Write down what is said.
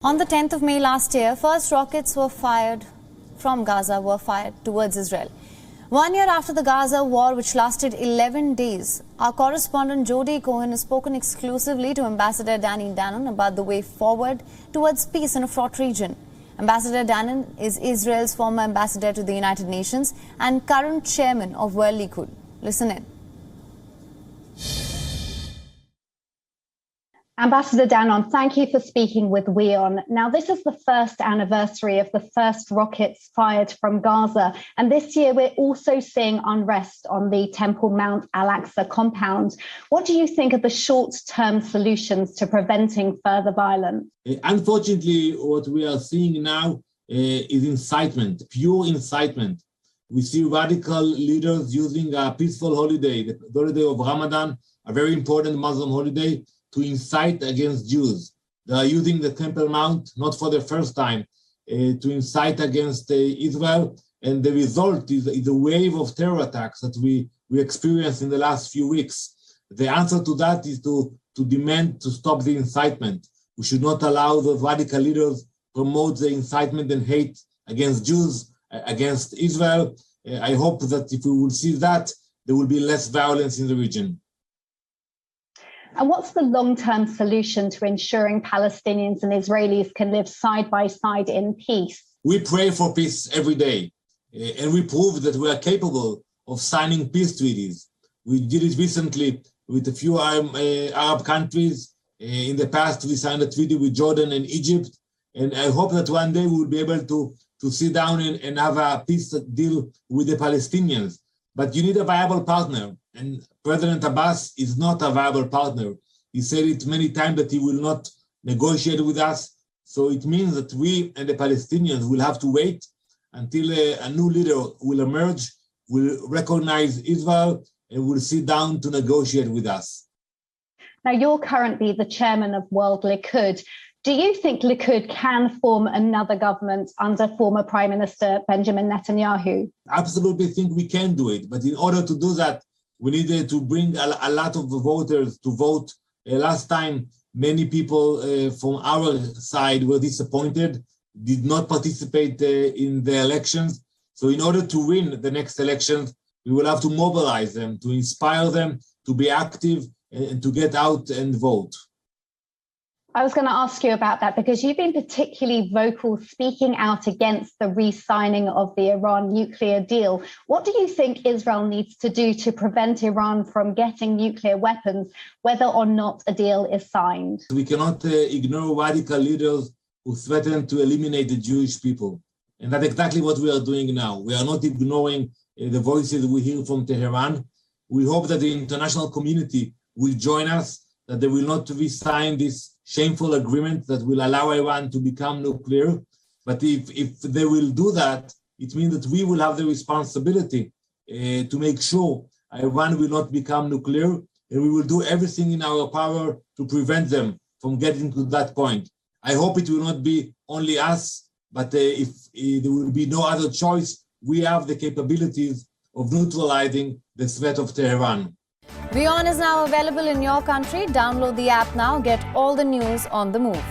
On the 10th of May last year, first rockets were fired from Gaza towards Israel. 1 year after the Gaza war, which lasted 11 days, our correspondent Jodie Cohen has spoken exclusively to Ambassador Danny Danon about the way forward towards peace in a fraught region. Ambassador Danon is Israel's former ambassador to the United Nations and current chairman of WION Exclusive. Listen in. Ambassador Danon, thank you for speaking with WION. Now, this is the first anniversary of the first rockets fired from Gaza. And this year, we're also seeing unrest on the Temple Mount Al-Aqsa compound. What do you think are the short-term solutions to preventing further violence? Unfortunately, what we are seeing now is incitement, pure incitement. We see radical leaders using a peaceful holiday, the holiday of Ramadan, a very important Muslim holiday, to incite against Jews. They are using the Temple Mount, not for the first time, to incite against Israel. And the result is a wave of terror attacks that we experienced in the last few weeks. The answer to that is to demand to stop the incitement. We should not allow those radical leaders promote the incitement and hate against Jews, against Israel. I hope that if we will see that, there will be less violence in the region. And what's the long-term solution to ensuring Palestinians and Israelis can live side by side in peace? We pray for peace every day, and we prove that we are capable of signing peace treaties. We did it recently with a few Arab countries. In the past, we signed a treaty with Jordan and Egypt, and I hope that one day we will be able to sit down and have a peace deal with the Palestinians. But you need a viable partner, and President Abbas is not a viable partner. He said it many times that he will not negotiate with us. So it means that we and the Palestinians will have to wait until a new leader will emerge, will recognize Israel, and will sit down to negotiate with us. Now, you're currently the chairman of WION Likud. Do you think Likud can form another government under former Prime Minister Benjamin Netanyahu? Absolutely think we can do it. But in order to do that, we needed to bring a lot of voters to vote. Last time, many people from our side were disappointed, did not participate in the elections. So in order to win the next elections, we will have to mobilize them, to inspire them, to be active, and to get out and vote. I was going to ask you about that because you've been particularly vocal speaking out against the re-signing of the Iran nuclear deal. What do you think Israel needs to do to prevent Iran from getting nuclear weapons, whether or not a deal is signed? We cannot ignore radical leaders who threaten to eliminate the Jewish people. And that's exactly what we are doing now. We are not ignoring the voices we hear from Tehran. We hope that the international community will join us, that they will not re-sign this shameful agreement that will allow Iran to become nuclear. But if they will do that, it means that we will have the responsibility to make sure Iran will not become nuclear, and we will do everything in our power to prevent them from getting to that point. I hope it will not be only us, but if there will be no other choice, we have the capabilities of neutralizing the threat of Tehran. WION is now available in your country. Download the app now. Get all the news on the move.